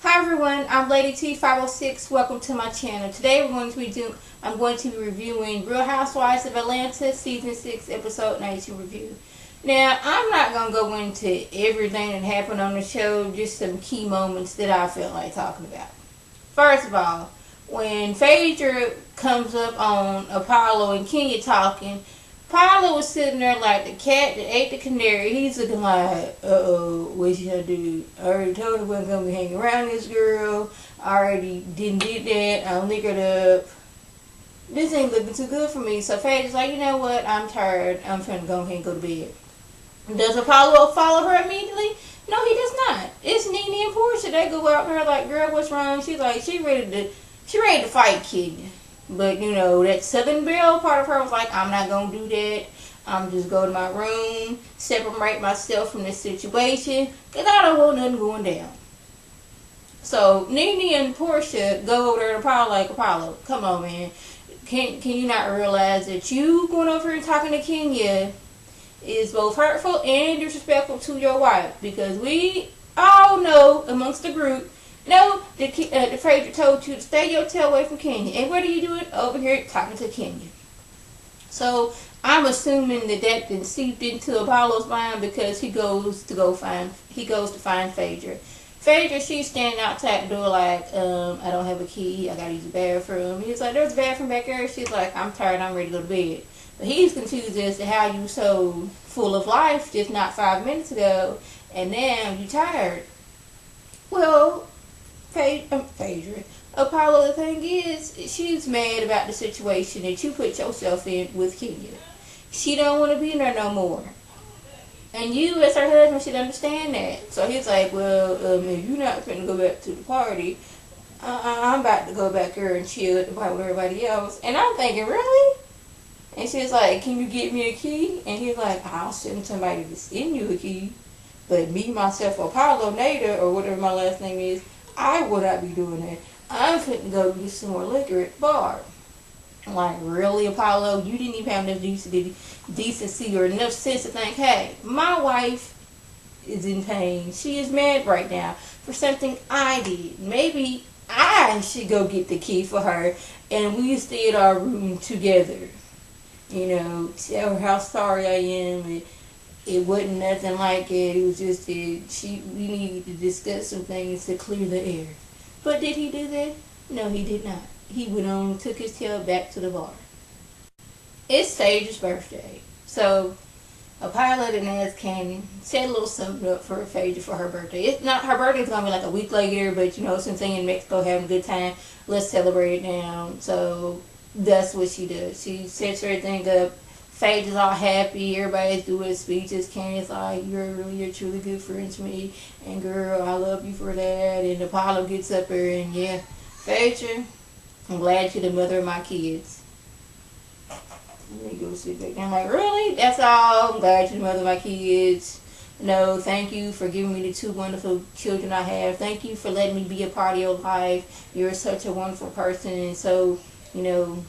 Hi everyone, I'm Lady T506. Welcome to my channel. Today I'm going to be reviewing Real Housewives of Atlanta Season 6 Episode 92 review. Now, I'm not going to go into everything that happened on the show, just some key moments that I feel like talking about. First of all, when Phaedra comes up on Apollo and Kenya talking, Apollo was sitting there like the cat that ate the canary. He's looking like, uh-oh, what's she gonna do? I already told her we wasn't gonna be hanging around this girl. I already did that. I liquored up. This ain't looking too good for me. So Phaedra's like, you know what? I'm tired. I'm finna go ahead and go to bed. Does Apollo follow her immediately? No, he does not. It's Nene and Portia. They go out there like, girl, what's wrong? She's like, she ready to fight Kenya. But, you know, that Southern Belle part of her was like, I'm not going to do that. I'm just go to my room, separate myself from this situation, because I don't want nothing going down. So, Nene and Portia go over there to Apollo like, Apollo, come on, man. Can you not realize that you going over here and talking to Kenya is both hurtful and disrespectful to your wife? Because we all know amongst the group, no, the Phaedra told you to stay your tail away from Kenya. And where do you do it? Over here talking to Kenya. So I'm assuming that then seeped into Apollo's mind because he goes to find Phaedra. Phaedra, she's standing outside the door like, I don't have a key. I gotta use the bathroom. He's like, there's a bathroom back there. She's like, I'm tired. I'm ready to go to bed. But he's confused as to how you so full of life just not 5 minutes ago, and now you tired. Well, Phaedra, Apollo, the thing is, she's mad about the situation that you put yourself in with Kenya. She don't want to be there no more. And you, as her husband, should understand that. So he's like, well, if you're not going to go back to the party, I'm about to go back there and chill at the party with everybody else. And I'm thinking, really? And she's like, can you get me a key? And he's like, I'll send somebody to send you a key. But me, myself, Apollo, Nader, or whatever my last name is, I would not be doing that. I'm finna go get some more liquor at the bar. Like, really, Apollo? You didn't even have enough decency or enough sense to think, hey, my wife is in pain. She is mad right now for something I did. Maybe I should go get the key for her and we stay at our room together. You know, tell her how sorry I am. It wasn't nothing like it. It was just that we needed to discuss some things to clear the air. But did he do that? No, he did not. He went on and took his tail back to the bar. It's Phaedra's birthday. So, Apollo didn't ask Candy, set a little something up for Phaedra for her birthday. It's not, her birthday's going to be like a week later, but you know, since they're in Mexico having a good time, let's celebrate it now. So, that's what she does. She sets everything up. Phaedra's all happy, everybody's doing speeches. Candy's like, you're truly good friends to me, and girl, I love you for that. And Apollo gets up there and yeah, Phaedra, I'm glad you're the mother of my kids. Let me go sit back down. I'm like, really? That's all? I'm glad you're the mother of my kids. No, thank you for giving me the 2 wonderful children I have. Thank you for letting me be a part of your life. You're such a wonderful person, and so, you know,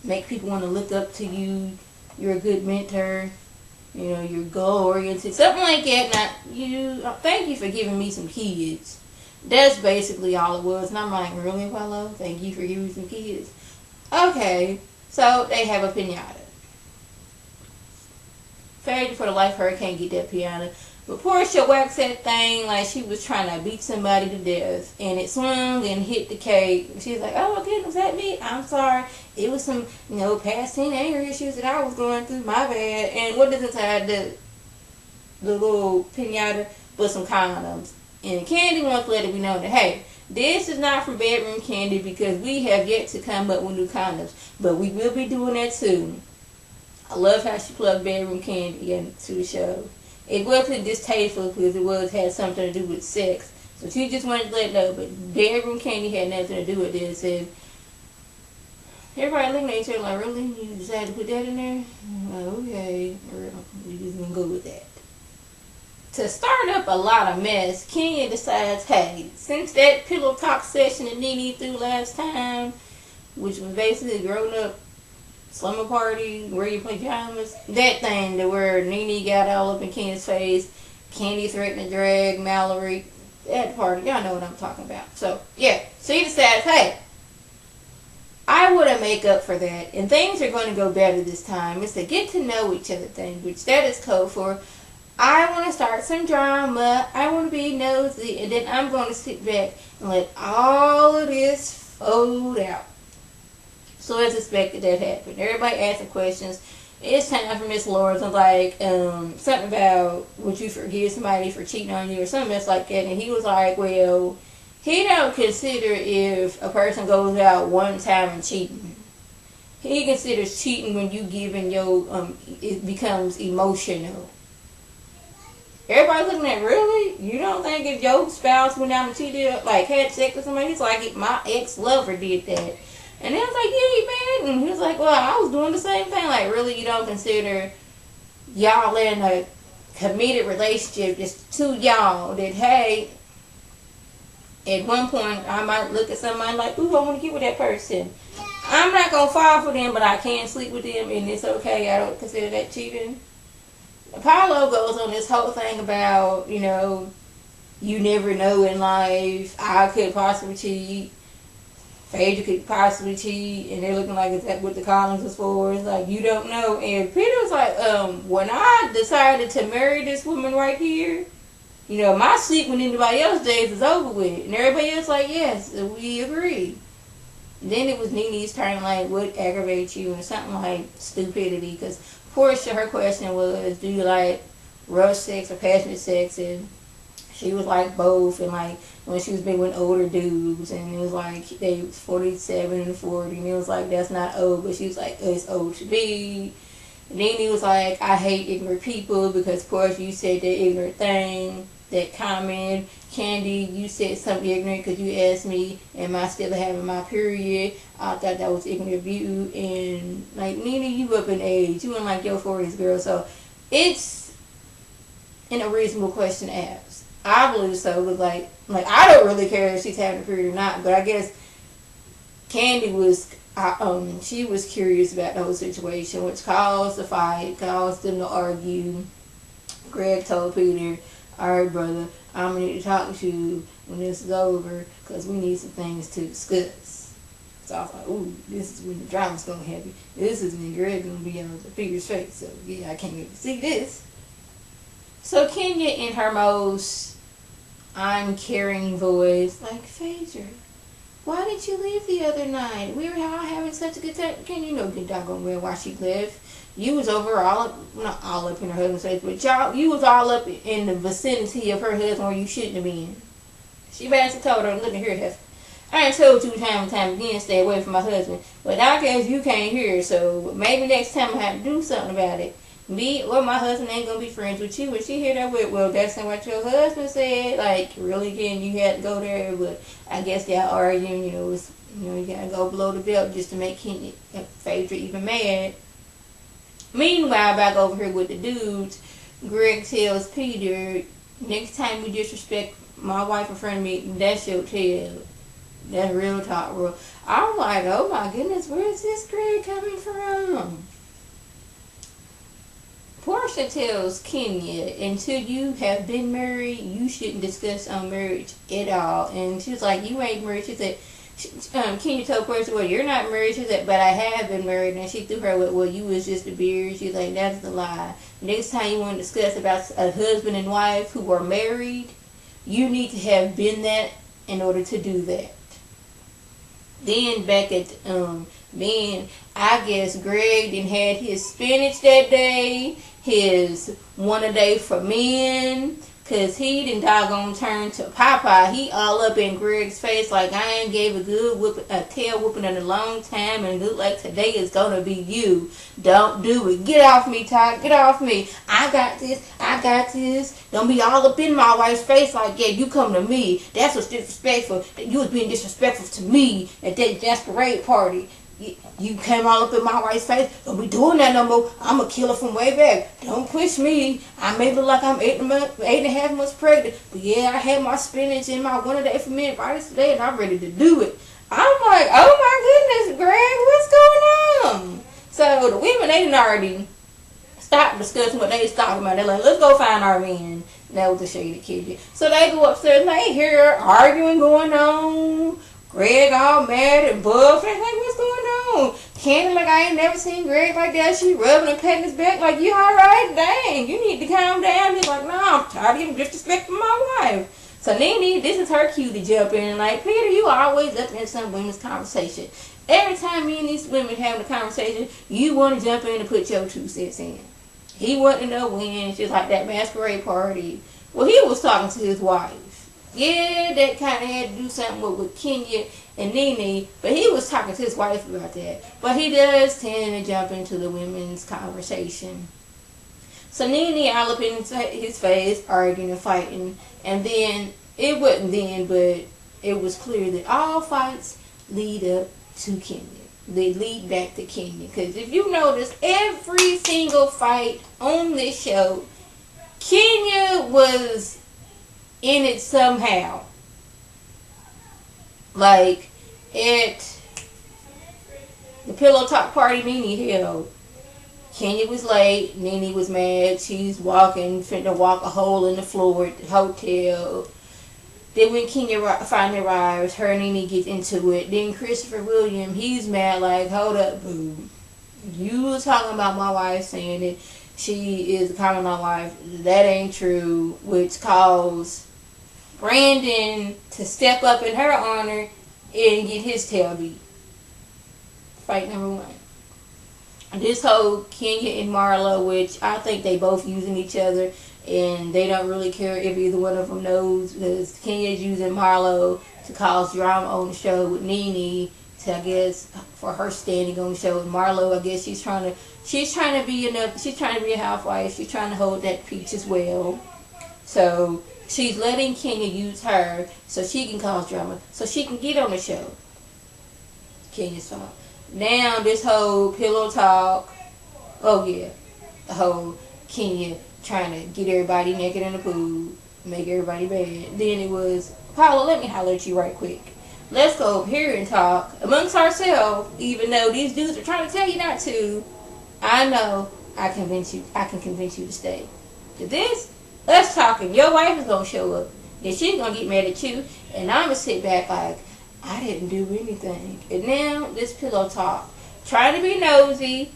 make people want to look up to you. You're a good mentor. You know, you're goal-oriented. Something like that. Thank you for giving me some kids. That's basically all it was. And I'm like, really, Apollo? Thank you for giving me some kids. Okay. So, they have a piñata. Phaedra, for the life of her, can't get that piñata. But Portia waxed that thing like she was trying to beat somebody to death. And it swung and hit the cake. She's like, oh my goodness, that me? I'm sorry. It was some, past teen anger issues that I was going through. My bad. And what does inside the little piñata? But some condoms. And Candy wants to let it be known that, hey, this is not for bedroom candy because we have yet to come up with new condoms. But we will be doing that soon. I love how she plugged bedroom candy into the show. It wasn't distasteful because it had something to do with sex. So she just wanted to let know, but bedroom candy had nothing to do with this. And everybody looking at each other like, really? You decided to put that in there? I'm like, okay, we're just going to go with that. To start up a lot of mess, Kenya decides, hey, since that pillow talk session that Nene threw last time, which was basically a grown-up slumber party, wear your pajamas, that thing that where Nene got all up in Kenya's face, Candy threatened to drag Mallory, at the party. Y'all know what I'm talking about. So, yeah. So he decides, hey, I want to make up for that. And things are going to go better this time. It's a get to know each other thing, which that is code for I want to start some drama. I want to be nosy. And then I'm going to sit back and let all of this fold out. So as expected, that happened. Everybody asking questions. It's time for Miss Lawrence. I'm like, something about would you forgive somebody for cheating on you or something else like that. And he was like, well, he don't consider if a person goes out one time and cheating. He considers cheating when you giving your it becomes emotional. Everybody's looking at, really? You don't think if your spouse went out and cheated, like had sex with somebody? He's like, if my ex-lover did that. And they was like, yeah, you mad? And he was like, well, I was doing the same thing. Like, really, you don't consider y'all in a committed relationship, just two y'all, that, hey, at one point, I might look at somebody like, ooh, I want to get with that person. I'm not going to fall for them, but I can sleep with them, and it's okay. I don't consider that cheating. Apollo goes on this whole thing about, you know, you never know in life. I could possibly cheat. Phaedra could possibly cheat, and they're looking like, is that what the Collins is for? It's like, you don't know. And Peter was like, when I decided to marry this woman right here, you know, my sleep when anybody else's days is over with. And everybody else like, yes, we agree. And then it was Nene's turn, like, what aggravates you? And something like stupidity. Because Portia, her question was, do you like rough sex or passionate sex? And she was like both, and like when she was been with older dudes, and it was like they was 47 and 40, and it was like that's not old, but she was like it's old to be. And then he was like, I hate ignorant people, because Portia, you said that ignorant thing, that comment. Candy, you said something ignorant because you asked me, am I still having my period? I thought that was ignorant of you. And like Nene, you up in age, you in like your 40s, girl, so it's an unreasonable question to ask. I believe so, but like I don't really care if she's having a period or not, but I guess Candy was, she was curious about the whole situation, which caused the fight, caused them to argue. Greg told Peter, all right, brother, I'm going to need to talk to you when this is over, because we need some things to discuss. So I was like, ooh, this is when the drama's going to happen. This is when Greg going to be on the Peter's face, so yeah, I can't wait to see this. So Kenya, in her most I'm caring voice, like, Phaedra, why did you leave the other night? We were all having such a good time. Can you know good doggone well why she left? You was over all up, not all up in her husband's face, but you was all up in the vicinity of her husband where you shouldn't have been. She basically told her, look at here, Hef, I ain't told you time and time again, stay away from my husband. But I guess you can't hear, so maybe next time I have to do something about it. Me or my husband ain't gonna be friends with you. When she hear that with, well, that's not what your husband said. Like, really, again, you had to go there, but I guess y'all arguing, you know, it's, you know, you gotta go below the belt just to make Kenya and Phaedra even mad. Meanwhile, back over here with the dudes, Greg tells Peter, next time you disrespect my wife in front of me, that's your tail. That's real talk, bro. I'm like, oh my goodness, where is this Greg coming from? Portia tells Kenya, until you have been married, you shouldn't discuss marriage at all. And she was like, you ain't married. She said, Kenya told Portia, well, you're not married. She said, but I have been married. And she threw her with, well, you was just a beard. She's like, that's the lie. Next time you want to discuss about a husband and wife who are married, you need to have been that in order to do that. Then back at, then I guess Greg done had his spinach that day, his one a day for men, cause he done doggone turned to Popeye. He all up in Greg's face like I ain't gave a tail whooping in a long time, and it look like today is gonna be you. Don't do it. Get off me, Todd. Get off me. I got this. I got this. Don't be all up in my wife's face like, yeah, you come to me. That's what's disrespectful. You was being disrespectful to me at that Jasperade party. You came all up in my wife's face. Don't be doing that no more. I'm a killer from way back. Don't push me. I may look like I'm 8.5 months pregnant, but yeah, I had my spinach in my one a day for men parties today, and I'm ready to do it. I'm like, oh my goodness, Greg, what's going on? So the women, they didn't already stop discussing what they was talking about. They're like, let's go find our men. That was the shade of Kenya. So they go upstairs and they hear arguing going on. Greg all mad and buff. They're like, what's going on? Candy like, I ain't never seen Greg like that. She rubbing and patting his back like, you alright? Dang, you need to calm down. He's like, no, I'm tired of him disrespecting my wife. So Nene, this is her cue to jump in and like, Peter, you always up in some women's conversation. Every time me and these women having a conversation, you want to jump in and put your 2 cents in. He wanted to know when. Just like that masquerade party. Well, he was talking to his wife. Yeah, that kind of had to do something with Kenya and Nene, but he was talking to his wife about that. But he does tend to jump into the women's conversation. So Nene all up in his face, arguing and fighting, and then, it wasn't then, but it was clear that all fights lead up to Kenya. They lead back to Kenya. Because if you notice, every single fight on this show, Kenya was in it somehow. Like at the pillow talk party Nene held, Kenya was late. Nene was mad. She's finna walk a hole in the floor at the hotel. Then when Kenya finally arrives, her and Nene get into it. Then Christopher William, he's mad like, hold up, boo. You was talking about my wife saying that she is a common law wife. That ain't true, which caused Brandon to step up in her honor and get his tail beat. Fight number 1. This whole Kenya and Marlo, which I think they both using each other, and they don't really care if either one of them knows, because Kenya's using Marlo to cause drama on the show with Nene, to, I guess, for her standing on the show with Marlo. I guess she's trying to be a housewife. She's trying to hold that peach as well. So she's letting Kenya use her so she can cause drama, so she can get on the show. Kenya's fault. Now this whole pillow talk, oh yeah, the whole Kenya trying to get everybody naked in the pool, make everybody bad. Then it was, Paula, let me holler at you right quick. Let's go over here and talk amongst ourselves, even though these dudes are trying to tell you not to. I know I can convince you to stay. To this, let's talk, and your wife is going to show up. Then she's going to get mad at you, and I'm going to sit back like, I didn't do anything. And now, this pillow talk. Trying to be nosy,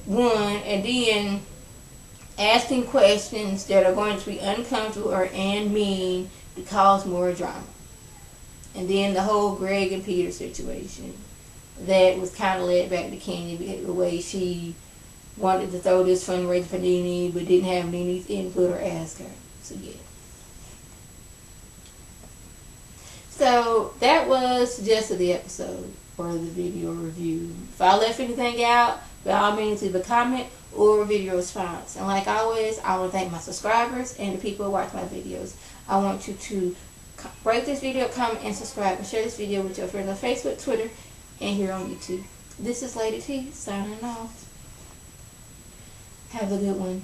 one, and then asking questions that are going to be uncomfortable and mean to cause more drama. And then the whole Greg and Peter situation. That was kind of led back to Kenya, the way she wanted to throw this fundraiser for Nene, but didn't have Nene's input or ask her. So, yeah. So, that was the gist of the episode, or the video review. If I left anything out, by all means, leave a comment or a video response. And like always, I want to thank my subscribers and the people who watch my videos. I want you to rate this video, comment, and subscribe, and share this video with your friends on Facebook, Twitter, and here on YouTube. This is Lady T, signing off. Have a good one.